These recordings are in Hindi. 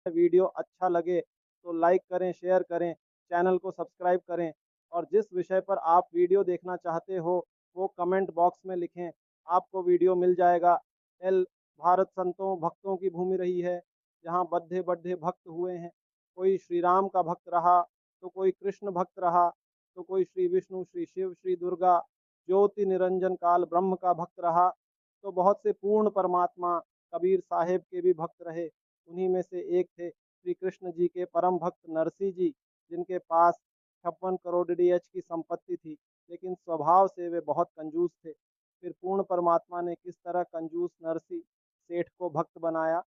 वीडियो अच्छा लगे तो लाइक करें, शेयर करें, चैनल को सब्सक्राइब करें और जिस विषय पर आप वीडियो देखना चाहते हो वो कमेंट बॉक्स में लिखें, आपको वीडियो मिल जाएगा। एल भारत संतों भक्तों की भूमि रही है, जहाँ बड्ढे बड्ढे भक्त हुए हैं। कोई श्री राम का भक्त रहा, तो कोई कृष्ण भक्त रहा, तो कोई श्री विष्णु, श्री शिव, श्री दुर्गा, ज्योति निरंजन काल ब्रह्म का भक्त रहा। तो बहुत से पूर्ण परमात्मा कबीर साहेब के भी भक्त रहे। उन्हीं में से एक थे श्री कृष्ण जी के परम भक्त नरसिंह जी, जिनके पास 56 करोड़ डीएच की संपत्ति थी, लेकिन स्वभाव से वे बहुत कंजूस थे। फिर पूर्ण परमात्मा ने किस तरह कंजूस नरसिंह सेठ को भक्त बनाया,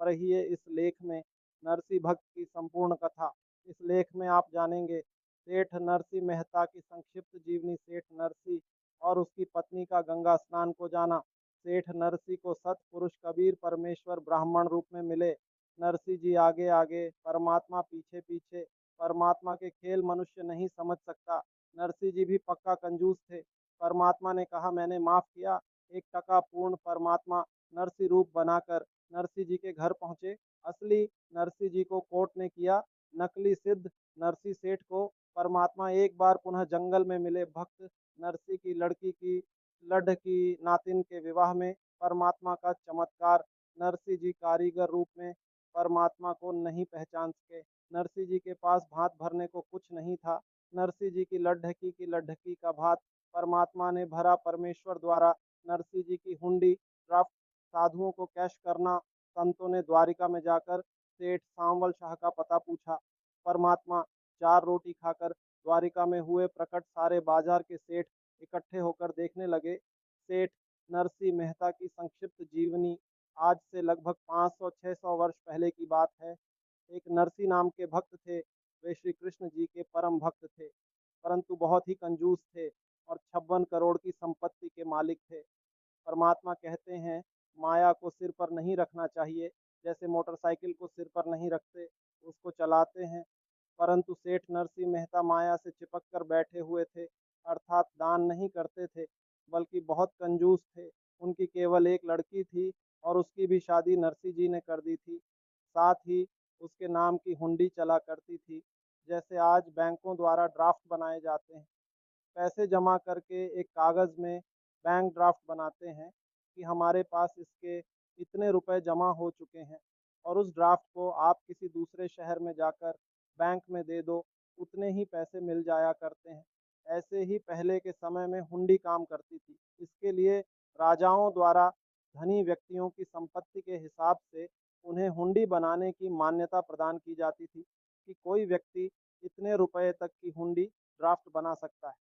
पढ़िए इस लेख में नरसिंह भक्त की संपूर्ण कथा। इस लेख में आप जानेंगे सेठ नरसिंह मेहता की संक्षिप्त जीवनी, सेठ नरसिंह और उसकी पत्नी का गंगा स्नान को जाना। सेठ नरसिंह को सतपुरुष कबीर परमेश्वर ब्राह्मण रूप में मिले। नरसिंह जी आगे आगे, परमात्मा पीछे पीछे। परमात्मा के खेल मनुष्य नहीं समझ सकता। नरसिंह जी भी पक्का कंजूस थे। परमात्मा ने कहा मैंने माफ किया। 1 टका पूर्ण परमात्मा नरसिंह रूप बनाकर नरसिंह जी के घर पहुंचे। असली नरसिंह जी को कोर्ट ने किया, नकली सिद्ध नरसिंह सेठ को परमात्मा एक बार पुनः जंगल में मिले। भक्त नरसिंह की लड़की की लड्ढ की नातिन के विवाह में परमात्मा का चमत्कार। नरसिंह जी कारीगर रूप में परमात्मा को नहीं पहचान सके। नरसिंह जी के पास भात भरने को कुछ नहीं था। नरसिंह जी की लड्ढकी का भात परमात्मा ने भरा। परमेश्वर द्वारा नरसिंह जी की हुंडी ड्राफ्ट साधुओं को कैश करना। संतों ने द्वारिका में जाकर सेठ सांवल शाह का पता पूछा। परमात्मा 4 रोटी खाकर द्वारिका में हुए प्रकट। सारे बाजार के सेठ इकट्ठे होकर देखने लगे। सेठ नरसिंह मेहता की संक्षिप्त जीवनी आज से लगभग 500-600 वर्ष पहले की बात है। एक नरसिंह नाम के भक्त थे। वे श्री कृष्ण जी के परम भक्त थे, परंतु बहुत ही कंजूस थे और 56 करोड़ की संपत्ति के मालिक थे। परमात्मा कहते हैं माया को सिर पर नहीं रखना चाहिए, जैसे मोटरसाइकिल को सिर पर नहीं रखते, उसको चलाते हैं। परंतु सेठ नरसिंह मेहता माया से चिपक कर बैठे हुए थे, अर्थात दान नहीं करते थे, बल्कि बहुत कंजूस थे। उनकी केवल एक लड़की थी और उसकी भी शादी नरसिंह जी ने कर दी थी। साथ ही उसके नाम की हुंडी चला करती थी। जैसे आज बैंकों द्वारा ड्राफ्ट बनाए जाते हैं, पैसे जमा करके एक कागज़ में बैंक ड्राफ्ट बनाते हैं कि हमारे पास इसके इतने रुपए जमा हो चुके हैं और उस ड्राफ्ट को आप किसी दूसरे शहर में जाकर बैंक में दे दो, उतने ही पैसे मिल जाया करते हैं। ऐसे ही पहले के समय में हुंडी काम करती थी। इसके लिए राजाओं द्वारा धनी व्यक्तियों की संपत्ति के हिसाब से उन्हें हुंडी बनाने की मान्यता प्रदान की जाती थी कि कोई व्यक्ति इतने रुपए तक की हुंडी ड्राफ्ट बना सकता है।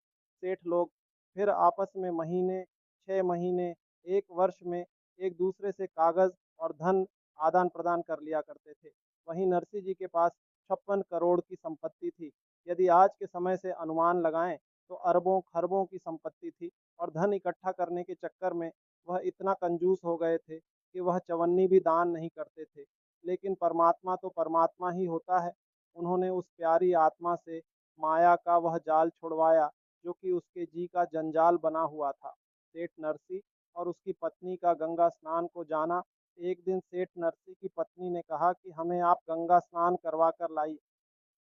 सेठ लोग फिर आपस में महीने, 6 महीने, 1 वर्ष में एक दूसरे से कागज और धन आदान प्रदान कर लिया करते थे। वहीं नरसिंह जी के पास 56 करोड़ की संपत्ति थी। यदि आज के समय से अनुमान लगाएं तो अरबों खरबों की संपत्ति थी और धन इकट्ठा करने के चक्कर में वह इतना कंजूस हो गए थे कि वह चवन्नी भी दान नहीं करते थे। लेकिन परमात्मा तो परमात्मा ही होता है। उन्होंने उस प्यारी आत्मा से माया का वह जाल छुड़वाया जो कि उसके जी का जंजाल बना हुआ था। सेठ नरसिंह और उसकी पत्नी का गंगा स्नान को जाना। एक दिन सेठ नरसिंह की पत्नी ने कहा कि हमें आप गंगा स्नान करवा कर लाइए।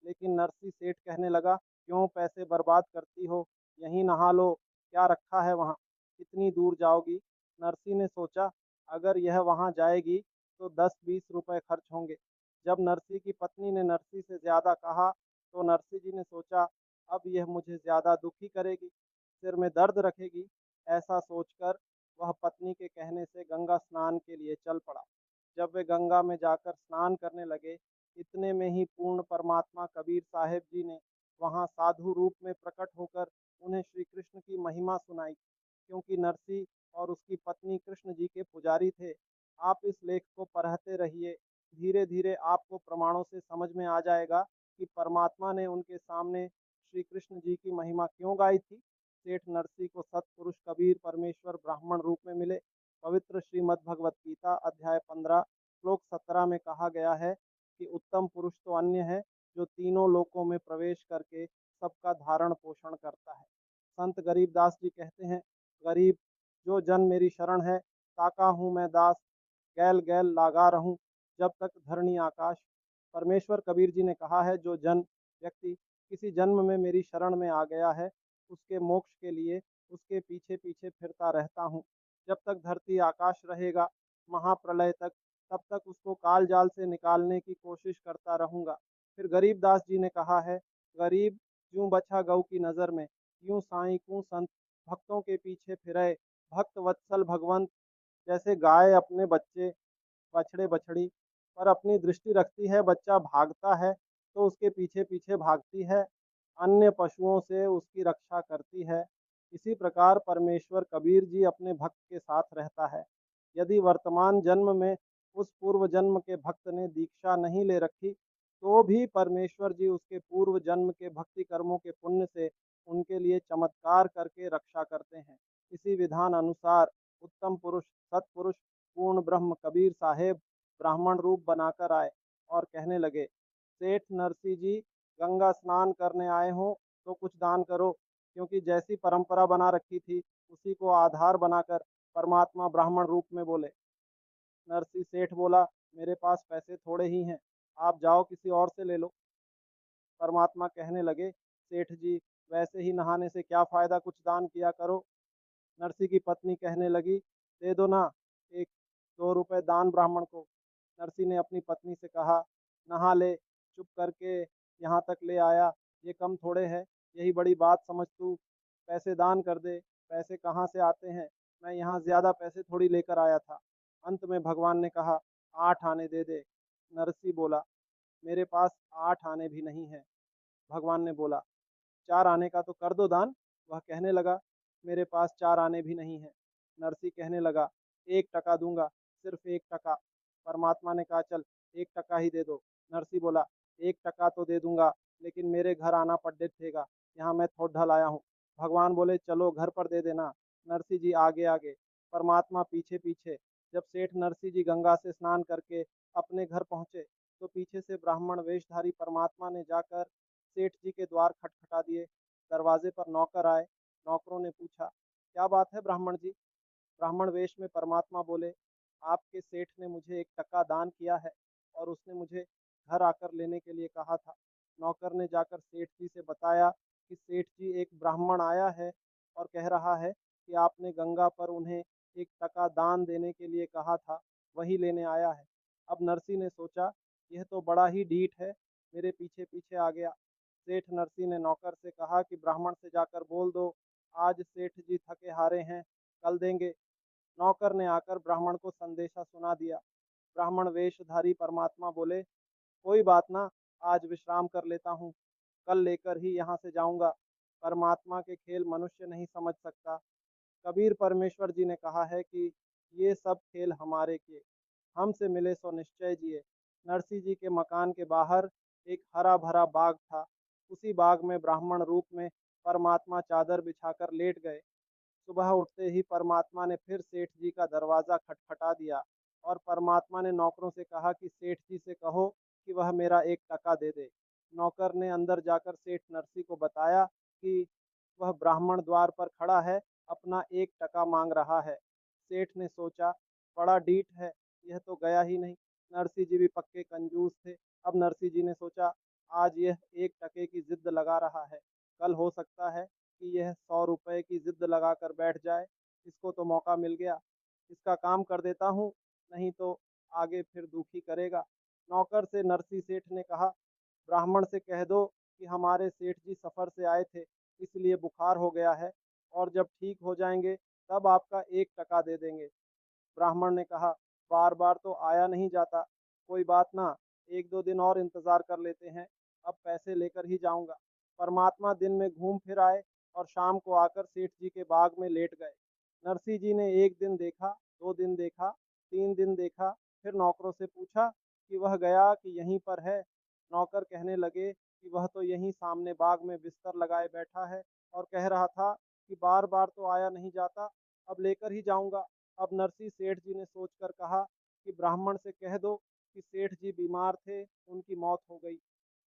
लेकिन नरसिंह सेठ कहने लगा क्यों पैसे बर्बाद करती हो, यहीं नहा लो, क्या रखा है वहाँ, कितनी दूर जाओगी। नरसिंह ने सोचा अगर यह वहाँ जाएगी तो 10-20 रुपए खर्च होंगे। जब नरसिंह की पत्नी ने नरसिंह से ज्यादा कहा तो नरसिंह जी ने सोचा अब यह मुझे ज्यादा दुखी करेगी, सिर में दर्द रखेगी। ऐसा सोचकर वह पत्नी के कहने से गंगा स्नान के लिए चल पड़ा। जब वे गंगा में जाकर स्नान करने लगे, इतने में ही पूर्ण परमात्मा कबीर साहेब जी ने वहां साधु रूप में प्रकट होकर उन्हें श्री कृष्ण की महिमा सुनाई। क्योंकि नरसिंह और उसकी पत्नी कृष्ण जी के पुजारी थे। आप इस लेख को पढ़ते रहिए, धीरे धीरे आपको प्रमाणों से समझ में आ जाएगा कि परमात्मा ने उनके सामने श्री कृष्ण जी की महिमा क्यों गाई थी। सेठ नरसिंह को सतपुरुष कबीर परमेश्वर ब्राह्मण रूप में मिले। पवित्र श्रीमद् भगवत गीता अध्याय 15 श्लोक 17 में कहा गया है कि उत्तम पुरुष तो अन्य है जो तीनों लोकों में प्रवेश करके सबका धारण पोषण करता है। संत गरीबदास जी कहते हैं गरीब जो जन मेरी शरण है, ताका हूँ मैं दास, गैल गैल लागा रहूं जब तक धरणी आकाश। परमेश्वर कबीर जी ने कहा है, जो व्यक्ति किसी जन्म में मेरी शरण में आ गया है, उसके मोक्ष के लिए उसके पीछे पीछे फिरता रहता हूँ। जब तक धरती आकाश रहेगा, महाप्रलय तक, तब तक उसको काल जाल से निकालने की कोशिश करता रहूंगा। फिर गरीबदास जी ने कहा है, गरीब यूं बछा गऊ की नज़र में, यूं साईं कूं संत भक्तों के पीछे फिरे, भक्त वत्सल भगवंत। जैसे गाय अपने बच्चे बछड़े बछड़ी पर अपनी दृष्टि रखती है, बच्चा भागता है तो उसके पीछे पीछे भागती है, अन्य पशुओं से उसकी रक्षा करती है। इसी प्रकार परमेश्वर कबीर जी अपने भक्त के साथ रहता है। यदि वर्तमान जन्म में उस पूर्व जन्म के भक्त ने दीक्षा नहीं ले रखी, तो भी परमेश्वर जी उसके पूर्व जन्म के भक्ति कर्मों के पुण्य से उनके लिए चमत्कार करके रक्षा करते हैं। इसी विधान अनुसार उत्तम पुरुष, सत्पुरुष, पूर्ण ब्रह्म कबीर साहेब ब्राह्मण रूप बनाकर आए और कहने लगे, सेठ नरसी जी, गंगा स्नान करने आए हो तो कुछ दान करो। क्योंकि जैसी परंपरा बना रखी थी, उसी को आधार बनाकर परमात्मा ब्राह्मण रूप में बोले। नरसी सेठ बोला, मेरे पास पैसे थोड़े ही हैं, आप जाओ किसी और से ले लो। परमात्मा कहने लगे, सेठ जी, वैसे ही नहाने से क्या फायदा, कुछ दान किया करो। नरसी की पत्नी कहने लगी, दे दो ना, एक 2 रुपए दान ब्राह्मण को। नरसी ने अपनी पत्नी से कहा, नहा ले, चुप करके यहाँ तक ले आया, ये कम थोड़े है, यही बड़ी बात समझ तू, पैसे दान कर दे। पैसे कहाँ से आते हैं, मैं यहाँ ज्यादा पैसे थोड़ी लेकर आया था। अंत में भगवान ने कहा, 8 आने दे दे। नरसी बोला, मेरे पास 8 आने भी नहीं है। भगवान ने बोला, 4 आने का तो कर दो दान। वह कहने लगा, मेरे पास 4 आने भी नहीं है। नरसी कहने लगा, 1 टका दूंगा, सिर्फ 1 टका। परमात्मा ने कहा, चल 1 टका ही दे दो। नरसी बोला, 1 टका तो दे दूंगा, लेकिन मेरे घर आना पड्डे थेगा, यहाँ मैं थोड़ ढल आया हूँ। भगवान बोले, चलो घर पर दे देना। नरसी जी आगे आगे, परमात्मा पीछे पीछे। जब सेठ नरसी जी गंगा से स्नान करके अपने घर पहुंचे, तो पीछे से ब्राह्मण वेशधारी परमात्मा ने जाकर सेठ जी के द्वार खटखटा दिए। दरवाजे पर नौकर आए। नौकरों ने पूछा, क्या बात है ब्राह्मण जी। ब्राह्मण वेश में परमात्मा बोले, आपके सेठ ने मुझे 1 टका दान किया है और उसने मुझे घर आकर लेने के लिए कहा था। नौकर ने जाकर सेठ जी से बताया कि सेठ जी, एक ब्राह्मण आया है और कह रहा है कि आपने गंगा पर उन्हें 1 टका दान देने के लिए कहा था, वही लेने आया है। अब नरसी ने सोचा, यह तो बड़ा ही ढीठ है, मेरे पीछे पीछे आ गया। सेठ नरसी ने नौकर से कहा कि ब्राह्मण से जाकर बोल दो, आज सेठ जी थके हारे हैं, कल देंगे। नौकर ने आकर ब्राह्मण को संदेशा सुना दिया। ब्राह्मण वेशधारी परमात्मा बोले, कोई बात ना, आज विश्राम कर लेता हूँ, कल लेकर ही यहाँ से जाऊंगा। परमात्मा के खेल मनुष्य नहीं समझ सकता। कबीर परमेश्वर जी ने कहा है कि ये सब खेल हमारे किए, हमसे मिले सो निश्चय जिए। नरसी जी के मकान के बाहर एक हरा भरा बाग था। उसी बाग में ब्राह्मण रूप में परमात्मा चादर बिछाकर लेट गए। सुबह उठते ही परमात्मा ने फिर सेठ जी का दरवाज़ा खटखटा दिया और परमात्मा ने नौकरों से कहा कि सेठ जी से कहो कि वह मेरा 1 टका दे दे। नौकर ने अंदर जाकर सेठ नरसी को बताया कि वह ब्राह्मण द्वार पर खड़ा है, अपना 1 टका मांग रहा है। सेठ ने सोचा, बड़ा डीठ है, यह तो गया ही नहीं। नरसी जी भी पक्के कंजूस थे। अब नरसी जी ने सोचा, आज यह 1 टके की जिद लगा रहा है, कल हो सकता है कि यह 100 रुपए की जिद लगाकर बैठ जाए। इसको तो मौका मिल गया, इसका काम कर देता हूँ, नहीं तो आगे फिर दुखी करेगा। नौकर से नरसी सेठ ने कहा, ब्राह्मण से कह दो कि हमारे सेठ जी सफर से आए थे, इसलिए बुखार हो गया है, और जब ठीक हो जाएंगे तब आपका 1 टका दे देंगे। ब्राह्मण ने कहा, बार बार तो आया नहीं जाता, कोई बात ना, 1-2 दिन और इंतजार कर लेते हैं, अब पैसे लेकर ही जाऊंगा। परमात्मा दिन में घूम फिर आए और शाम को आकर सेठ जी के बाग में लेट गए। नरसी जी ने 1 दिन देखा, 2 दिन देखा, 3 दिन देखा, फिर नौकरों से पूछा कि वह गया कि यहीं पर है। नौकर कहने लगे कि वह तो यहीं सामने बाग में बिस्तर लगाए बैठा है और कह रहा था कि बार बार तो आया नहीं जाता, अब लेकर ही जाऊंगा। अब नरसी सेठ जी ने सोचकर कहा कि ब्राह्मण से कह दो कि सेठ जी बीमार थे, उनकी मौत हो गई।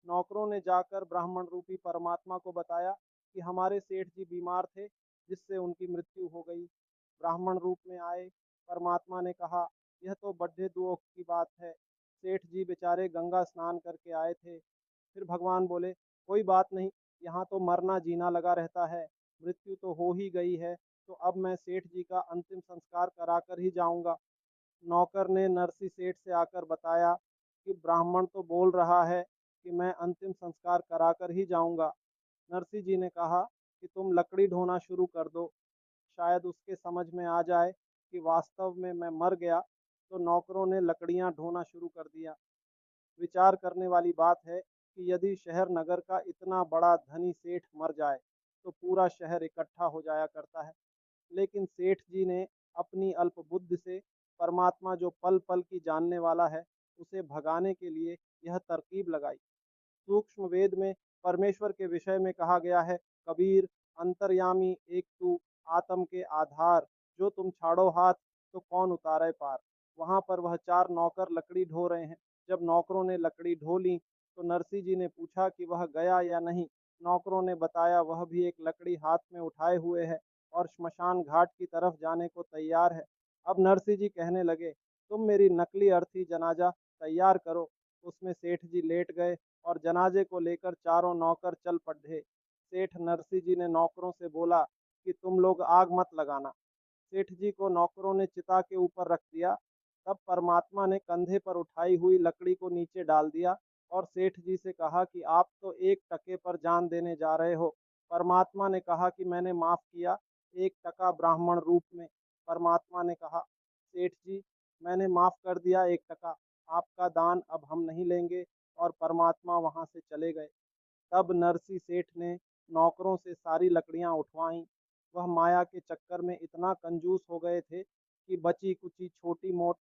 नौकरों ने जाकर ब्राह्मण रूपी परमात्मा को बताया कि हमारे सेठ जी बीमार थे, जिससे उनकी मृत्यु हो गई। ब्राह्मण रूप में आए परमात्मा ने कहा, यह तो बड्ढे दुख की बात है, सेठ जी बेचारे गंगा स्नान करके आए थे। फिर भगवान बोले, कोई बात नहीं, यहाँ तो मरना जीना लगा रहता है, मृत्यु तो हो ही गई है, तो अब मैं सेठ जी का अंतिम संस्कार कराकर ही जाऊंगा। नौकर ने नरसी सेठ से आकर बताया कि ब्राह्मण तो बोल रहा है कि मैं अंतिम संस्कार कराकर ही जाऊंगा। नरसी जी ने कहा कि तुम लकड़ी ढोना शुरू कर दो, शायद उसके समझ में आ जाए कि वास्तव में मैं मर गया। तो नौकरों ने लकड़ियां ढोना शुरू कर दिया। विचार करने वाली बात है कि यदि शहर नगर का इतना बड़ा धनी सेठ मर जाए तो पूरा शहर इकट्ठा हो जाया करता है, लेकिन सेठ जी ने अपनी अल्प बुद्धि से परमात्मा जो पल पल की जानने वाला है उसे भगाने के लिए यह तरकीब लगाई। सूक्ष्म वेद में परमेश्वर के विषय में कहा गया है, कबीर अंतर्यामी एक तू आत्म के आधार, जो तुम छाड़ो हाथ तो कौन उतारे पार। वहां पर वह चार नौकर लकड़ी ढो रहे हैं। जब नौकरों ने लकड़ी ढो ली तो नरसी जी ने पूछा कि वह गया या नहीं। नौकरों ने बताया वह भी एक लकड़ी हाथ में उठाए हुए है और श्मशान घाट की तरफ जाने को तैयार है। अब नरसी जी कहने लगे, तुम मेरी नकली अर्थी जनाजा तैयार करो। उसमें सेठ जी लेट गए और जनाजे को लेकर चारों नौकर चल पड़े। सेठ नरसी जी ने नौकरों से बोला कि तुम लोग आग मत लगाना। सेठ जी को नौकरों ने चिता के ऊपर रख दिया। तब परमात्मा ने कंधे पर उठाई हुई लकड़ी को नीचे डाल दिया और सेठ जी से कहा कि आप तो एक टके पर जान देने जा रहे हो। परमात्मा ने कहा कि मैंने माफ किया, 1 टका ब्राह्मण रूप में। परमात्मा ने कहा, सेठ जी मैंने माफ कर दिया 1 टका, आपका दान अब हम नहीं लेंगे। और परमात्मा वहां से चले गए। तब नरसी सेठ ने नौकरों से सारी लकड़ियां उठवाईं। वह माया के चक्कर में इतना कंजूस हो गए थे कि बची कुची छोटी मोट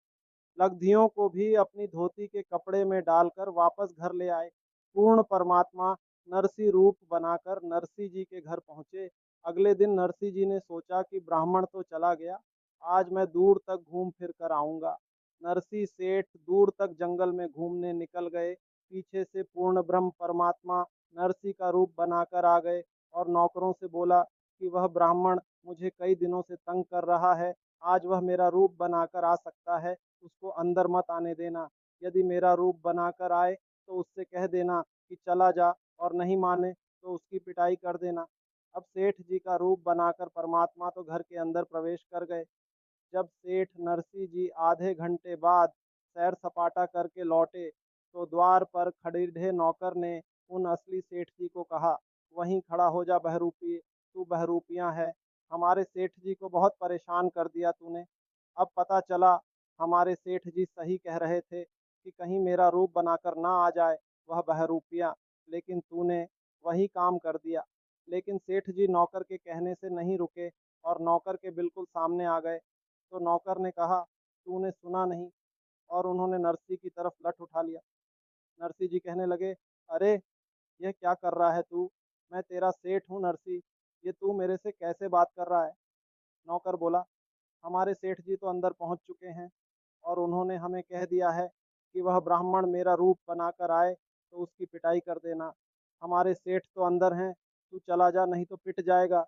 लग्धियों को भी अपनी धोती के कपड़े में डालकर वापस घर ले आए। पूर्ण परमात्मा नरसी रूप बनाकर नरसी जी के घर पहुंचे। अगले दिन नरसी जी ने सोचा कि ब्राह्मण तो चला गया, आज मैं दूर तक घूम फिर कर आऊंगा। नरसी सेठ दूर तक जंगल में घूमने निकल गए। पीछे से पूर्ण ब्रह्म परमात्मा नरसी का रूप बनाकर आ गए और नौकरों से बोला कि वह ब्राह्मण मुझे कई दिनों से तंग कर रहा है, आज वह मेरा रूप बनाकर आ सकता है, उसको अंदर मत आने देना। यदि मेरा रूप बनाकर आए तो उससे कह देना कि चला जा, और नहीं माने तो उसकी पिटाई कर देना। अब सेठ जी का रूप बनाकर परमात्मा तो घर के अंदर प्रवेश कर गए। जब सेठ नरसी जी आधे घंटे बाद सैर सपाटा करके लौटे तो द्वार पर खड़े नौकर ने उन असली सेठ जी को कहा, वहीं खड़ा हो जा बहरूपी, तू बहरूपियां है, हमारे सेठ जी को बहुत परेशान कर दिया तूने। अब पता चला हमारे सेठ जी सही कह रहे थे कि कहीं मेरा रूप बनाकर ना आ जाए वह बहरूपियां, लेकिन तूने वही काम कर दिया। लेकिन सेठ जी नौकर के कहने से नहीं रुके और नौकर के बिल्कुल सामने आ गए। तो नौकर ने कहा, तूने सुना नहीं, और उन्होंने नरसी की तरफ लठ उठा लिया। नरसी जी कहने लगे, अरे यह क्या कर रहा है तू, मैं तेरा सेठ हूँ नरसी, ये तू मेरे से कैसे बात कर रहा है। नौकर बोला, हमारे सेठ जी तो अंदर पहुंच चुके हैं और उन्होंने हमें कह दिया है कि वह ब्राह्मण मेरा रूप बनाकर आए तो उसकी पिटाई कर देना। हमारे सेठ तो अंदर हैं, तू चला जा नहीं तो पिट जाएगा।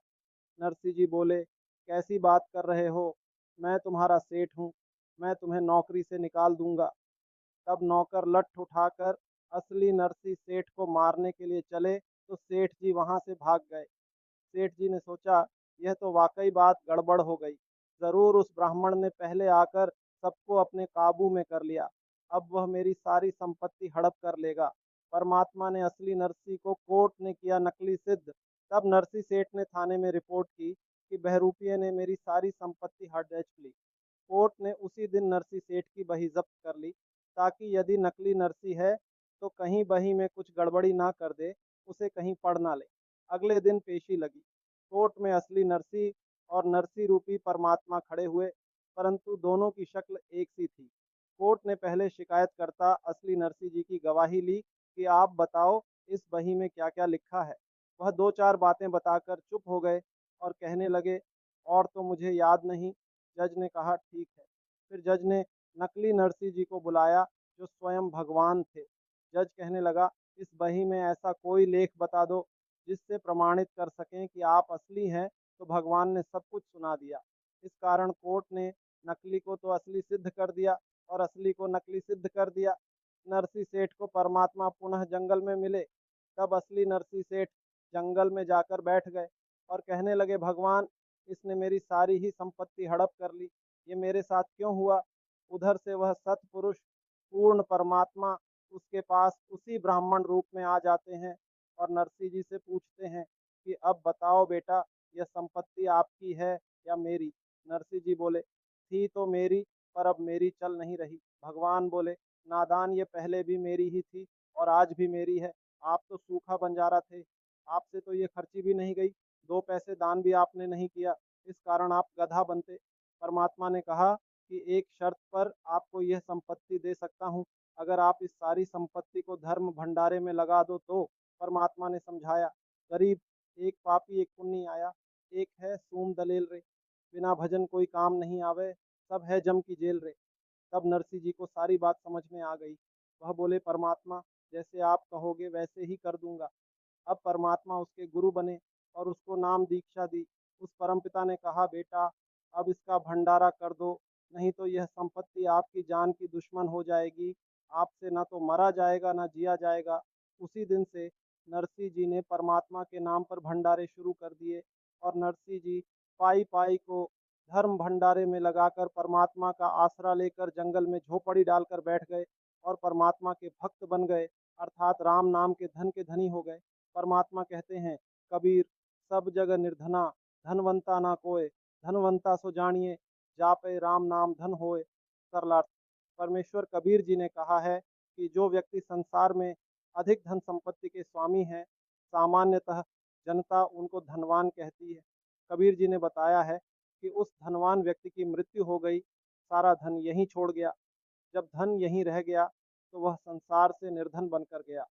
नरसी जी बोले, कैसी बात कर रहे हो, मैं तुम्हारा सेठ हूँ, मैं तुम्हें नौकरी से निकाल दूंगा। तब नौकर लठ उठाकर असली नरसी सेठ को मारने के लिए चले तो सेठ जी वहां से भाग गए। सेठ जी ने सोचा, यह तो वाकई बात गड़बड़ हो गई, जरूर उस ब्राह्मण ने पहले आकर सबको अपने काबू में कर लिया, अब वह मेरी सारी संपत्ति हड़प कर लेगा। परमात्मा ने असली नरसी को कोर्ट ने किया नकली सिद्ध। तब नरसी सेठ ने थाने में रिपोर्ट की कि बहरूपिये ने मेरी सारी संपत्ति हड़प ली। कोर्ट ने उसी दिन नरसी सेठ की बही जब्त कर ली, ताकि यदि नकली नरसी है तो कहीं बही में कुछ गड़बड़ी ना कर दे, उसे कहीं पढ़ ना ले। अगले दिन पेशी लगी। कोर्ट में असली नरसी और नरसी रूपी परमात्मा खड़े हुए, परंतु दोनों की शक्ल एक सी थी। कोर्ट ने पहले शिकायतकर्ता असली नरसी जी की गवाही ली कि आप बताओ इस बही में क्या क्या लिखा है। वह दो चार बातें बताकर चुप हो गए और कहने लगे, और तो मुझे याद नहीं। जज ने कहा, ठीक है। फिर जज ने नकली नरसी जी को बुलाया जो स्वयं भगवान थे। जज कहने लगा, इस बही में ऐसा कोई लेख बता दो जिससे प्रमाणित कर सकें कि आप असली हैं। तो भगवान ने सब कुछ सुना दिया। इस कारण कोर्ट ने नकली को तो असली सिद्ध कर दिया और असली को नकली सिद्ध कर दिया। नरसी सेठ को परमात्मा पुनः जंगल में मिले। तब असली नरसी सेठ जंगल में जाकर बैठ गए और कहने लगे, भगवान, इसने मेरी सारी ही संपत्ति हड़प कर ली, ये मेरे साथ क्यों हुआ। उधर से वह सतपुरुष पूर्ण परमात्मा उसके पास उसी ब्राह्मण रूप में आ जाते हैं और नरसी जी से पूछते हैं कि अब बताओ बेटा, यह संपत्ति आपकी है या मेरी। नरसी जी बोले, थी तो मेरी, पर अब मेरी चल नहीं रही। भगवान बोले, नादान, ये पहले भी मेरी ही थी और आज भी मेरी है। आप तो सूखा बंजारा थे, आपसे तो ये खर्ची भी नहीं गई, 2 पैसे दान भी आपने नहीं किया, इस कारण आप गधा बनते। परमात्मा ने कहा कि एक शर्त पर आपको यह संपत्ति दे सकता हूँ, अगर आप इस सारी संपत्ति को धर्म भंडारे में लगा दो तो। परमात्मा ने समझाया, गरीब, एक पापी एक पुण्य आया, एक है सूम दलेल रे, बिना भजन कोई काम नहीं आवे, सब है जम की जेल रे। तब नरसी जी को सारी बात समझ में आ गई। वह बोले, परमात्मा, जैसे आप कहोगे वैसे ही कर दूंगा। अब परमात्मा उसके गुरु बने और उसको नाम दीक्षा दी। उस परमपिता ने कहा, बेटा, अब इसका भंडारा कर दो, नहीं तो यह संपत्ति आपकी जान की दुश्मन हो जाएगी, आपसे ना तो मरा जाएगा ना जिया जाएगा। उसी दिन से नरसी जी ने परमात्मा के नाम पर भंडारे शुरू कर दिए और नरसी जी पाई पाई को धर्म भंडारे में लगाकर परमात्मा का आसरा लेकर जंगल में झोपड़ी डालकर बैठ गए और परमात्मा के भक्त बन गए, अर्थात राम नाम के धन के धनी हो गए। परमात्मा कहते हैं, कबीर, सब जगह निर्धना, धनवंता ना कोय, धनवंता सो जानिए, जापे राम नाम धन होए। सरलार्थ, परमेश्वर कबीर जी ने कहा है कि जो व्यक्ति संसार में अधिक धन संपत्ति के स्वामी हैं, सामान्यतः जनता उनको धनवान कहती है। कबीर जी ने बताया है कि उस धनवान व्यक्ति की मृत्यु हो गई, सारा धन यहीं छोड़ गया। जब धन यहीं रह गया तो वह संसार से निर्धन बनकर गया।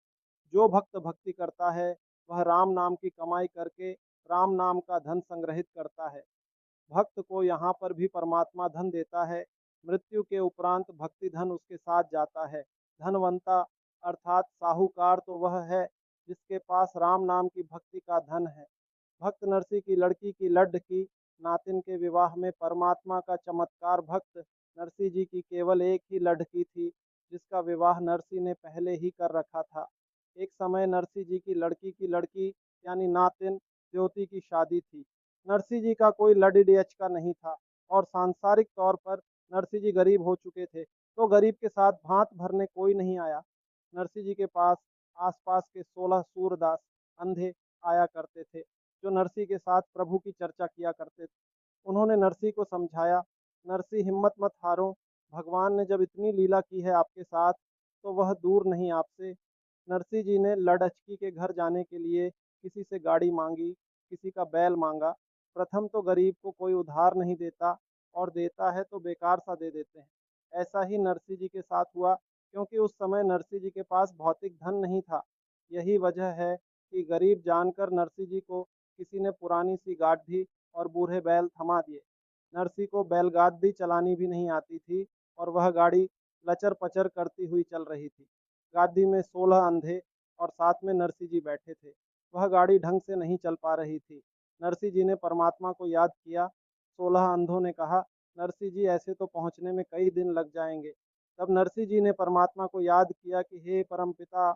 जो भक्त भक्ति करता है वह राम नाम की कमाई करके राम नाम का धन संग्रहित करता है। भक्त को यहाँ पर भी परमात्मा धन देता है, मृत्यु के उपरांत भक्ति धन उसके साथ जाता है। धनवंता अर्थात साहूकार तो वह है जिसके पास राम नाम की भक्ति का धन है। भक्त नरसी की लड़की की लड्ड की नातिन के विवाह में परमात्मा का चमत्कार भक्त नरसी जी की केवल एक ही लड़की थी, जिसका विवाह नरसी ने पहले ही कर रखा था। एक समय नरसी जी की लड़की यानी नातिन ज्योति की शादी थी। नरसी जी का कोई लड़ी का नहीं था और सांसारिक तौर पर नरसी जी गरीब हो चुके थे, तो गरीब के साथ भांत भरने कोई नहीं आया। नरसी जी के पास आसपास के 16 सूरदास अंधे आया करते थे, जो नरसी के साथ प्रभु की चर्चा किया करते थे। उन्होंने नरसी को समझाया, नरसी, हिम्मत मत हारो, भगवान ने जब इतनी लीला की है आपके साथ तो वह दूर नहीं आपसे। नरसी जी ने लडअचकी के घर जाने के लिए किसी से गाड़ी मांगी, किसी का बैल मांगा। प्रथम तो गरीब को कोई उधार नहीं देता और देता है तो बेकार सा दे देते हैं। ऐसा ही नरसी जी के साथ हुआ, क्योंकि उस समय नरसी जी के पास भौतिक धन नहीं था। यही वजह है कि गरीब जानकर नरसी जी को किसी ने पुरानी सी गाड़ी और बूढ़े बैल थमा दिए। नरसी को बैलगाड़ी चलानी भी नहीं आती थी और वह गाड़ी लचर पचर करती हुई चल रही थी। गाड़ी में 16 अंधे और साथ में नरसी जी बैठे थे। वह गाड़ी ढंग से नहीं चल पा रही थी। नरसी जी ने परमात्मा को याद किया। 16 अंधों ने कहा, नरसी जी, ऐसे तो पहुंचने में कई दिन लग जाएंगे। तब नरसी जी ने परमात्मा को याद किया कि हे परमपिता,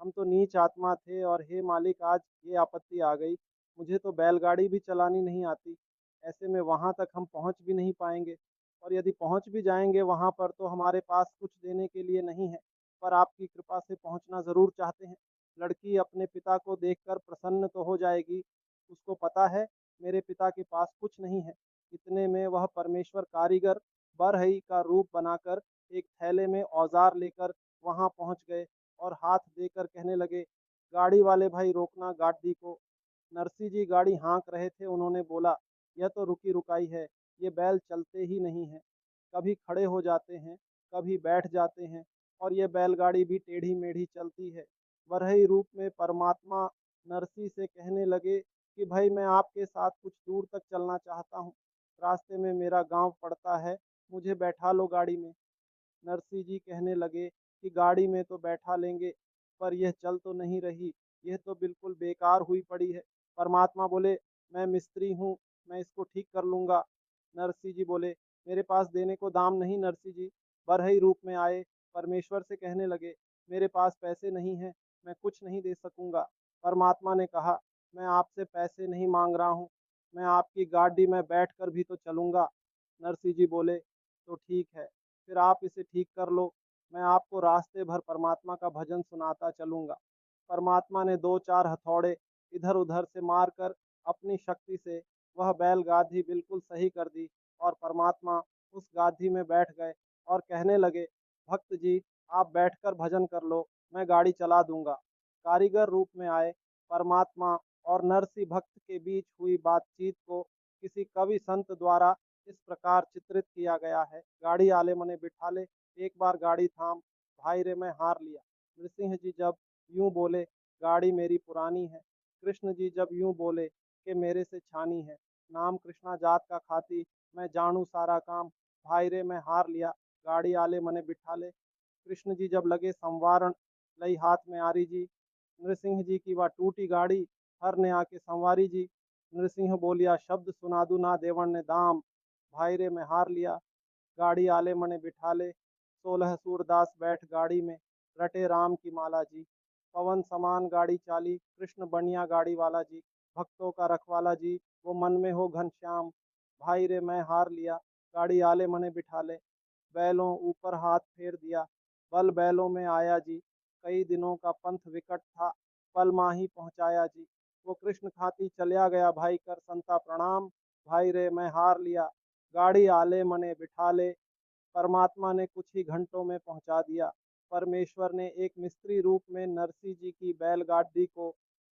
हम तो नीच आत्मा थे और हे मालिक, आज ये आपत्ति आ गई, मुझे तो बैलगाड़ी भी चलानी नहीं आती। ऐसे में वहां तक हम पहुंच भी नहीं पाएंगे, और यदि पहुंच भी जाएंगे वहां पर तो हमारे पास कुछ देने के लिए नहीं है, पर आपकी कृपा से पहुंचना जरूर चाहते हैं। लड़की अपने पिता को देखकर प्रसन्न तो हो जाएगी, उसको पता है मेरे पिता के पास कुछ नहीं है। इतने में वह परमेश्वर कारीगर बरहई का रूप बनाकर एक थैले में औजार लेकर वहां पहुंच गए और हाथ देकर कहने लगे, गाड़ी वाले भाई, रोकना गाड़ी को। नरसी जी गाड़ी हाँक रहे थे। उन्होंने बोला, यह तो रुकी रुकाई है, ये बैल चलते ही नहीं है, कभी खड़े हो जाते हैं, कभी बैठ जाते हैं, और ये बैलगाड़ी भी टेढ़ी मेढ़ी चलती है। वरही रूप में परमात्मा नरसी से कहने लगे कि भाई, मैं आपके साथ कुछ दूर तक चलना चाहता हूँ, रास्ते में मेरा गांव पड़ता है, मुझे बैठा लो गाड़ी में। नरसी जी कहने लगे कि गाड़ी में तो बैठा लेंगे, पर यह चल तो नहीं रही, यह तो बिल्कुल बेकार हुई पड़ी है। परमात्मा बोले, मैं मिस्त्री हूँ, मैं इसको ठीक कर लूंगा। नरसी जी बोले, मेरे पास देने को दाम नहीं नरसी जी। बरहई रूप में आए परमेश्वर से कहने लगे, मेरे पास पैसे नहीं हैं, मैं कुछ नहीं दे सकूंगा। परमात्मा ने कहा, मैं आपसे पैसे नहीं मांग रहा हूँ, मैं आपकी गाड़ी में बैठ कर भी तो चलूंगा। नरसिंह जी बोले, तो ठीक है, फिर आप इसे ठीक कर लो, मैं आपको रास्ते भर परमात्मा का भजन सुनाता चलूंगा। परमात्मा ने दो चार हथौड़े इधर उधर से मारकर अपनी शक्ति से वह बैल गाधी बिल्कुल सही कर दी और परमात्मा उस गाधी में बैठ गए और कहने लगे, भक्त जी आप बैठकर भजन कर लो, मैं गाड़ी चला दूंगा। कारीगर रूप में आए परमात्मा और नरसिंह भक्त के बीच हुई बातचीत को किसी कवि संत द्वारा इस प्रकार चित्रित किया गया है। गाड़ी आले मने बिठा ले, एक बार गाड़ी थाम, भाई रे मैं हार लिया। नृसिंह जी जब यूं बोले, गाड़ी मेरी पुरानी है। कृष्ण जी जब यूं बोले कि मेरे से छानी है। नाम कृष्णा जात का खाती, मैं जानू सारा काम, भाई रे मैं हार लिया, गाड़ी आले मने बिठा ले। कृष्ण जी जब लगे संवारण, लई हाथ में आरी जी। नृसिंह जी की वह टूटी गाड़ी, हर ने आके संवारी जी। नृसिंह बोलिया, शब्द सुना दू ना देवण ने दाम, भाई रे मैं हार लिया, गाड़ी आले मने बिठा ले। 16 सूरदास बैठ गाड़ी में, रटे राम की माला जी। पवन समान गाड़ी चाली, कृष्ण बनिया गाड़ी वाला जी। भक्तों का रखवाला जी, वो मन में हो घनश्याम, भाई रे मैं हार लिया, गाड़ी आले मने बिठा ले। बैलों ऊपर हाथ फेर दिया, बल बैलों में आया जी। कई दिनों का पंथ विकट था, पल माही पहुंचाया जी। वो कृष्ण खाती चलिया गया, भाई कर संता प्रणाम, भाई रे मैं हार लिया, गाड़ी आले मने बिठा ले। परमात्मा ने कुछ ही घंटों में पहुंचा दिया। परमेश्वर ने एक मिस्त्री रूप में नरसिंह जी की बैलगाड़ी को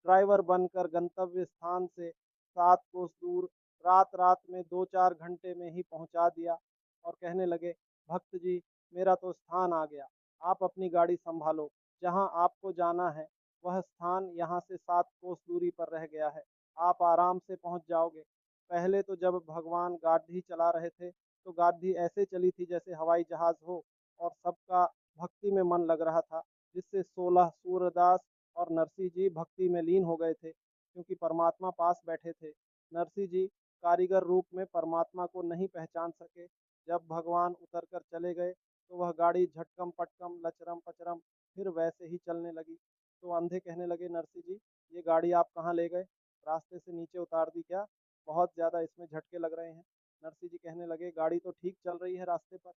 ड्राइवर बनकर गंतव्य स्थान से 7 कोस दूर रात रात में 2-4 घंटे में ही पहुंचा दिया और कहने लगे, भक्त जी मेरा तो स्थान आ गया, आप अपनी गाड़ी संभालो, जहां आपको जाना है वह स्थान यहाँ से 7 कोस दूरी पर रह गया है, आप आराम से पहुंच जाओगे। पहले तो जब भगवान गाड़ी चला रहे थे तो गाड़ी ऐसे चली थी जैसे हवाई जहाज हो और सबका भक्ति में मन लग रहा था, जिससे 16 सूरदास और नरसिंह जी भक्ति में लीन हो गए थे क्योंकि परमात्मा पास बैठे थे। नरसिंह जी कारीगर रूप में परमात्मा को नहीं पहचान सके। जब भगवान उतर कर चले गए तो वह गाड़ी झटकम पटकम लचरम पचरम फिर वैसे ही चलने लगी। तो अंधे कहने लगे, नरसिंह जी ये गाड़ी आप कहाँ ले गए, रास्ते से नीचे उतार दी क्या, बहुत ज़्यादा इसमें झटके लग रहे हैं। नरसिंह जी कहने लगे, गाड़ी तो ठीक चल रही है रास्ते पर।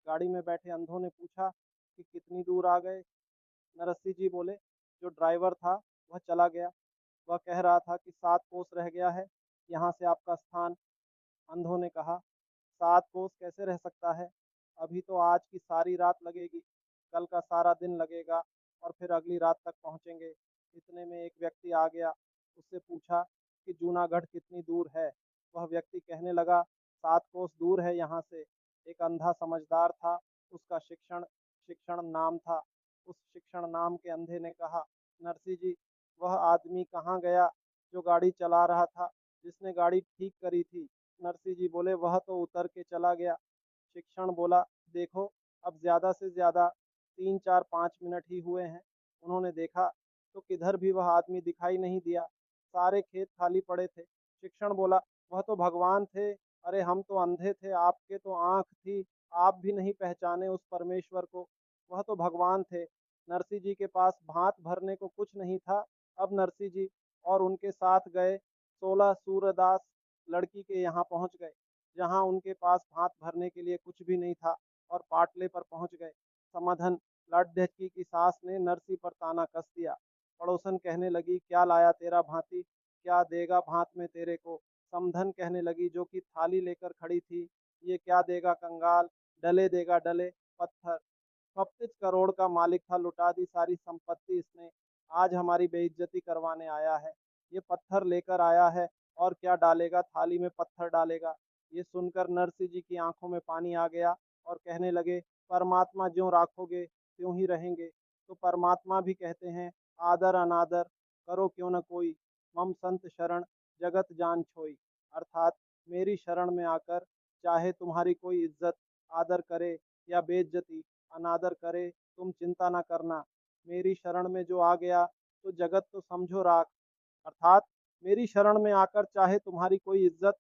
गाड़ी में बैठे अंधों ने पूछा कि कितनी दूर आ गए। नरसिंह जी बोले, जो ड्राइवर था वह चला गया, वह कह रहा था कि 7 कोस रह गया है, यहाँ से आपका स्थान। अंधों ने कहा, 7 कोस कैसे रह सकता है, अभी तो आज की सारी रात लगेगी, कल का सारा दिन लगेगा और फिर अगली रात तक पहुँचेंगे। इतने में एक व्यक्ति आ गया, उससे पूछा कि जूनागढ़ कितनी दूर है। वह व्यक्ति कहने लगा, 7 कोस दूर है यहाँ से। एक अंधा समझदार था, उसका शिक्षण शिक्षण नाम था। उस शिक्षण नाम के अंधे ने कहा, नरसिंह जी वह आदमी कहाँ गया जो गाड़ी चला रहा था, जिसने गाड़ी ठीक करी थी। नरसिंह जी बोले, वह तो उतर के चला गया। शिक्षण बोला, देखो अब ज्यादा से ज्यादा 3-4-5 मिनट ही हुए हैं। उन्होंने देखा तो किधर भी वह आदमी दिखाई नहीं दिया, सारे खेत खाली पड़े थे। शिक्षण बोला, वह तो भगवान थे, अरे हम तो अंधे थे, आपके तो आंख थी, आप भी नहीं पहचाने उस परमेश्वर को, वह तो भगवान थे। नरसिंह जी के पास भात भरने को कुछ नहीं था। अब नरसिंह जी और उनके साथ गए 16 सूरदास लड़की के यहाँ पहुंच गए, जहां उनके पास भात भरने के लिए कुछ भी नहीं था और पाटले पर पहुंच गए। समाधन लाड्ढकी की सास ने नरसिंह पर ताना कस दिया। पड़ोसन कहने लगी, क्या लाया तेरा भांति, क्या देगा भात में तेरे को। समधन कहने लगी, जो कि थाली लेकर खड़ी थी, ये क्या देगा कंगाल, डले देगा डले पत्थर। 35 करोड़ का मालिक था, लुटा दी सारी संपत्ति इसने, आज हमारी बेइज्जती करवाने आया है। ये पत्थर लेकर आया है और क्या डालेगा, थाली में पत्थर डालेगा। ये सुनकर नरसिंह जी की आंखों में पानी आ गया और कहने लगे, परमात्मा ज्यों राखोगे त्यों ही रहेंगे। तो परमात्मा भी कहते हैं, आदर अनादर करो क्यों न कोई, मम संत शरण जगत जान छोई। अर्थात मेरी शरण में आकर चाहे तुम्हारी कोई इज्जत आदर करे या बेइज्जती अनादर करे, तुम चिंता न करना, मेरी शरण में जो आ गया तो जगत तो समझो राख। अर्थात मेरी शरण में आकर चाहे तुम्हारी कोई इज्जत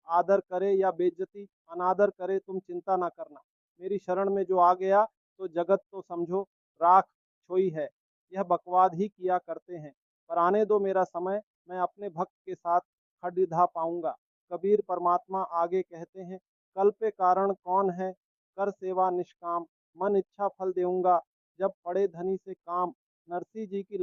आदर करे या बेइज्जती अनादर करे, तुम चिंता ना करना, मेरी शरण में जो आ गया तो जगत तो समझो राख छोई है। यह बकवाद ही किया करते हैं, पर आने दो मेरा समय, मैं अपने भक्त के साथ खड़िधा पाऊंगा। कबीर परमात्मा आगे कहते हैं, कल पे कारण कौन है, कर सेवा निष्काम, मन इच्छा फल देऊंगा, जब पड़े धनी से काम। नरसिंह जी की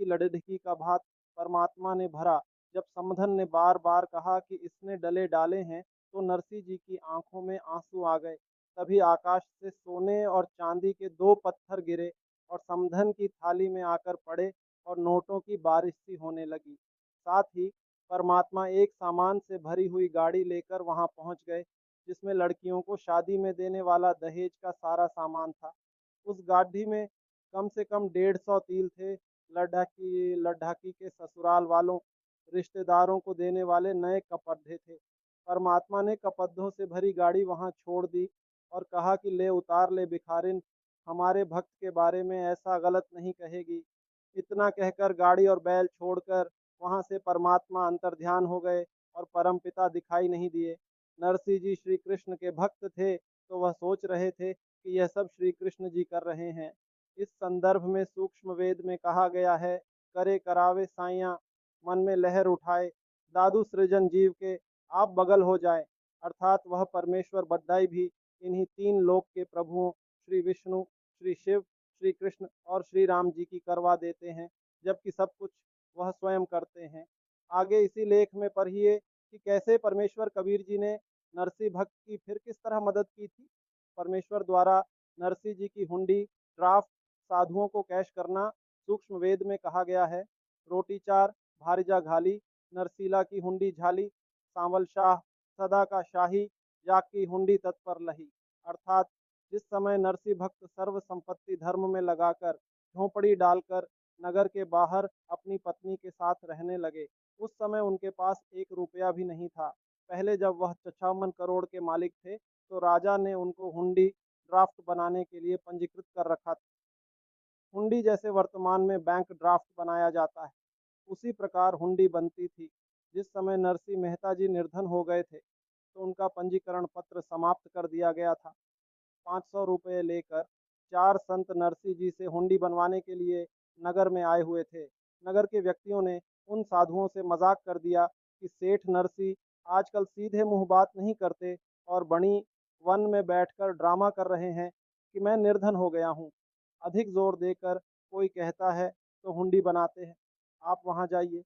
लडढकी का भात परमात्मा ने भरा। जब समधन ने बार बार कहा कि इसने डले डाले हैं, तो नरसिंह जी की आंखों में आंसू आ गए। तभी आकाश से सोने और चांदी के दो पत्थर गिरे और समधन की थाली में आकर पड़े और नोटों की बारिश सी होने लगी। साथ ही परमात्मा एक सामान से भरी हुई गाड़ी लेकर वहां पहुंच गए, जिसमें लड़कियों को शादी में देने वाला दहेज का सारा सामान था। उस गाड़ी में कम से कम 150 तिल थे। लद्दाखी के ससुराल वालों रिश्तेदारों को देने वाले नए कपड़े थे। परमात्मा ने कपड़ों से भरी गाड़ी वहां छोड़ दी और कहा कि ले उतार ले भिखारिन, हमारे भक्त के बारे में ऐसा गलत नहीं कहेगी। इतना कहकर गाड़ी और बैल छोड़कर वहां से परमात्मा अंतर्ध्यान हो गए और परमपिता दिखाई नहीं दिए। नरसिंह जी श्री कृष्ण के भक्त थे, तो वह सोच रहे थे कि यह सब श्री कृष्ण जी कर रहे हैं। इस संदर्भ में सूक्ष्म वेद में कहा गया है, करे करावे साइया, मन में लहर उठाए, दादू सृजन जीव के, आप बगल हो जाए। अर्थात वह परमेश्वर बद्दाई भी इन्हीं तीन लोक के प्रभुओं श्री विष्णु, श्री शिव, श्री कृष्ण और श्री राम जी की करवा देते हैं, जबकि सब कुछ वह स्वयं करते हैं। आगे इसी लेख में पढ़िए कि कैसे परमेश्वर कबीर जी ने नरसिंह भक्त की फिर किस तरह मदद की थी। परमेश्वर द्वारा नरसिंह जी की हुंडी ड्राफ्ट साधुओं को कैश करना सूक्ष्म वेद में कहा गया है। रोटी चार भारिजा घाली, नरसीला की हुंडी झाली, सांवल शाह सदा का शाही, जाग की हुंडी तत्पर लही। अर्थात जिस समय नरसिंह भक्त सर्व संपत्ति धर्म में लगाकर झोंपड़ी डालकर नगर के बाहर अपनी पत्नी के साथ रहने लगे, उस समय उनके पास 1 रुपया भी नहीं था। पहले जब वह 56 करोड़ के मालिक थे, तो राजा ने उनको हुंडी ड्राफ्ट बनाने के लिए पंजीकृत कर रखा था। हुंडी जैसे वर्तमान में बैंक ड्राफ्ट बनाया जाता है, उसी प्रकार हुंडी बनती थी। जिस समय नरसिंह मेहता जी निर्धन हो गए थे, तो उनका पंजीकरण पत्र समाप्त कर दिया गया था। 500 रुपये लेकर 4 संत नरसिंह जी से हुंडी बनवाने के लिए नगर में आए हुए थे। नगर के व्यक्तियों ने उन साधुओं से मजाक कर दिया कि सेठ नरसिंह आजकल सीधे मुंह बात नहीं करते और बड़ी वन में बैठकर ड्रामा कर रहे हैं कि मैं निर्धन हो गया हूँ। अधिक जोर देकर कोई कहता है तो हुंडी बनाते हैं। आप वहाँ जाइए।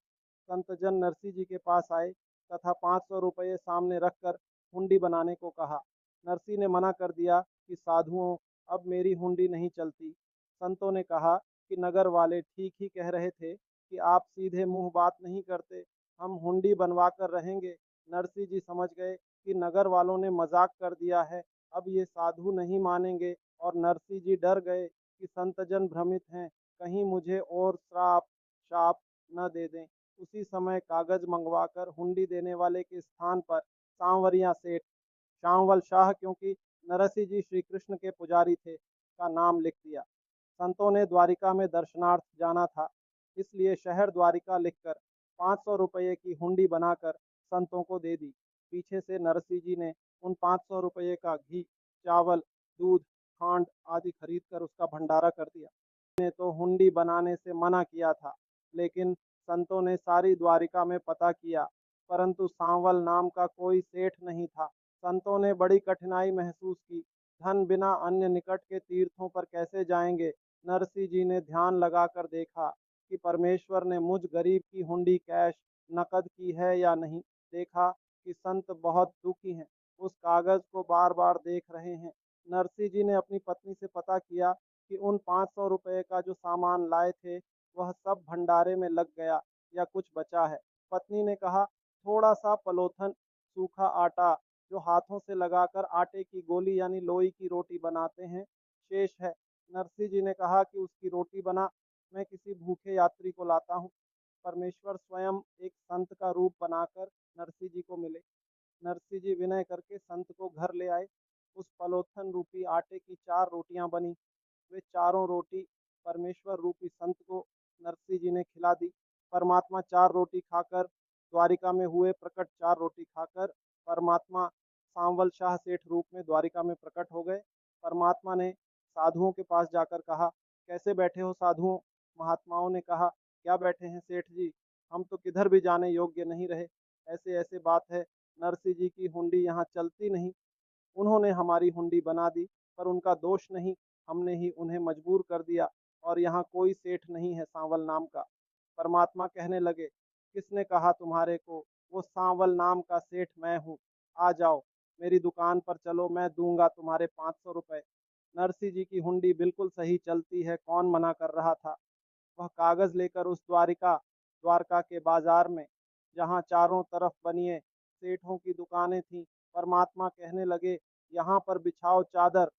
संतजन नरसिंह जी के पास आए तथा 500 रुपये सामने रखकर हुंडी बनाने को कहा। नरसिंह ने मना कर दिया कि साधुओं, अब मेरी हुंडी नहीं चलती। संतों ने कहा कि नगर वाले ठीक ही कह रहे थे कि आप सीधे मुंह बात नहीं करते, हम हुंडी बनवा कर रहेंगे। नरसिंह जी समझ गए कि नगर वालों ने मजाक कर दिया है, अब ये साधु नहीं मानेंगे, और नरसिंह जी डर गए कि संतजन भ्रमित हैं, कहीं मुझे और श्राप शाप न दे दें। उसी समय कागज मंगवाकर हुंडी देने वाले के स्थान पर सांवरिया सेठ, शांवल शाह, क्योंकि नरसिंह जी श्री कृष्ण के पुजारी थे, का नाम लिख दिया। संतों ने द्वारिका में दर्शनार्थ जाना था, इसलिए शहर द्वारिका लिखकर 500 रुपये की हुंडी बनाकर संतों को दे दी। पीछे से नरसिंह जी ने उन 500 रुपये का घी, चावल, दूध, खांड आदि खरीद कर उसका भंडारा कर दिया। ने तो हुंडी बनाने से मना किया था, लेकिन संतों ने सारी द्वारिका में पता किया, परंतु सांवल नाम का कोई सेठ नहीं था। संतों ने बड़ी कठिनाई महसूस की, धन बिना अन्य निकट के तीर्थों पर कैसे जाएंगे। नरसिंह जी ने ध्यान लगाकर देखा कि परमेश्वर ने मुझ गरीब की हुंडी कैश नकद की है या नहीं। देखा कि संत बहुत दुखी हैं, उस कागज को बार बार देख रहे हैं। नरसिंह जी ने अपनी पत्नी से पता किया कि उन 500 रुपये का जो सामान लाए थे, वह सब भंडारे में लग गया या कुछ बचा है। पत्नी ने कहा, थोड़ा सा पलोथन सूखा आटा जो हाथों से लगाकर आटे की गोली यानी लोई की रोटी बनाते हैं, शेष है। नरसिंह जी ने कहा कि उसकी रोटी बना, मैं किसी भूखे यात्री को लाता हूँ। परमेश्वर स्वयं एक संत का रूप बनाकर नरसिंह जी को मिले। नरसिंह जी विनय करके संत को घर ले आए। उस पलोथन रूपी आटे की 4 रोटियां बनी। वे चारों रोटी परमेश्वर रूपी संत को नरसिंह जी ने खिला दी। परमात्मा 4 रोटी खाकर द्वारिका में हुए प्रकट। 4 रोटी खाकर परमात्मा सांवल शाह सेठ रूप में द्वारिका में प्रकट हो गए। परमात्मा ने साधुओं के पास जाकर कहा, कैसे बैठे हो साधुओं? महात्माओं ने कहा, क्या बैठे हैं सेठ जी, हम तो किधर भी जाने योग्य नहीं रहे। ऐसे ऐसे बात है, नरसिंह जी की हुंडी यहाँ चलती नहीं। उन्होंने हमारी हुंडी बना दी, पर उनका दोष नहीं, हमने ही उन्हें मजबूर कर दिया, और यहाँ कोई सेठ नहीं है सांवल नाम का। परमात्मा कहने लगे, किसने कहा तुम्हारे को? वो सांवल नाम का सेठ मैं हूँ। आ जाओ, मेरी दुकान पर चलो, मैं दूंगा तुम्हारे 500 रुपए। नरसिंह जी की हुंडी बिल्कुल सही चलती है, कौन मना कर रहा था। वह कागज लेकर उस द्वारका के बाजार में, जहाँ चारों तरफ बनिए सेठों की दुकानें थीं, परमात्मा कहने लगे, यहाँ पर बिछाओ चादर।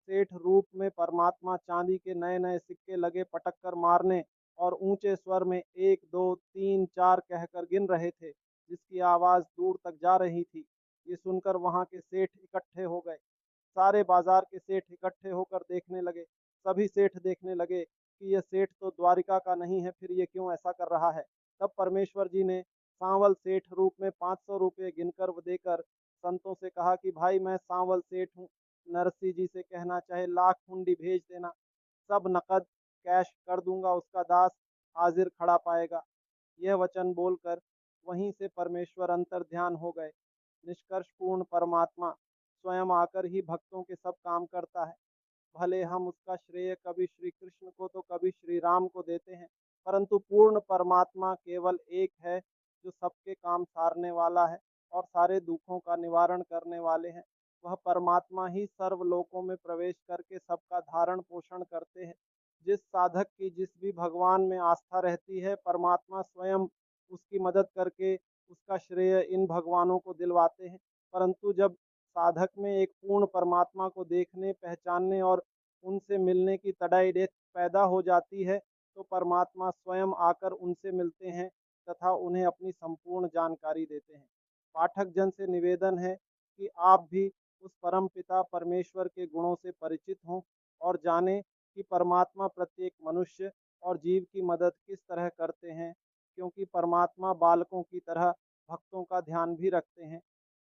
सेठ रूप में परमात्मा चांदी के नए नए सिक्के लगे पटक कर मारने, और ऊंचे स्वर में 1 2 3 4 कहकर गिन रहे थे, जिसकी आवाज दूर तक जा रही थी। ये सुनकर वहां के सेठ इकट्ठे हो गए। सारे बाजार के सेठ इकट्ठे होकर देखने लगे। सभी सेठ देखने लगे कि यह सेठ तो द्वारिका का नहीं है, फिर ये क्यों ऐसा कर रहा है। तब परमेश्वर जी ने सांवल सेठ रूप में 500 रुपये गिनकर देकर संतों से कहा कि भाई मैं सांवल सेठ हूँ, नरसिंह जी से कहना चाहे लाख हुंडी भेज देना, सब नकद कैश कर दूंगा, उसका दास हाजिर खड़ा पाएगा। यह वचन बोलकर वहीं से परमेश्वर अंतर ध्यान हो गए। निष्कर्ष पूर्ण परमात्मा स्वयं आकर ही भक्तों के सब काम करता है। भले हम उसका श्रेय कभी श्री कृष्ण को तो कभी श्री राम को देते हैं, परंतु पूर्ण परमात्मा केवल एक है, जो सबके काम सारने वाला है और सारे दुखों का निवारण करने वाले हैं। वह परमात्मा ही सर्वलोकों में प्रवेश करके सबका धारण पोषण करते हैं। जिस साधक की जिस भी भगवान में आस्था रहती है, परमात्मा स्वयं उसकी मदद करके उसका श्रेय इन भगवानों को दिलवाते हैं। परंतु जब साधक में एक पूर्ण परमात्मा को देखने, पहचानने और उनसे मिलने की तड़ाई पैदा हो जाती है, तो परमात्मा स्वयं आकर उनसे मिलते हैं तथा उन्हें अपनी संपूर्ण जानकारी देते हैं। पाठक जन से निवेदन है कि आप भी उस परम पिता परमेश्वर के गुणों से परिचित हों और जानें कि परमात्मा प्रत्येक मनुष्य और जीव की मदद किस तरह करते हैं, क्योंकि परमात्मा बालकों की तरह भक्तों का ध्यान भी रखते हैं।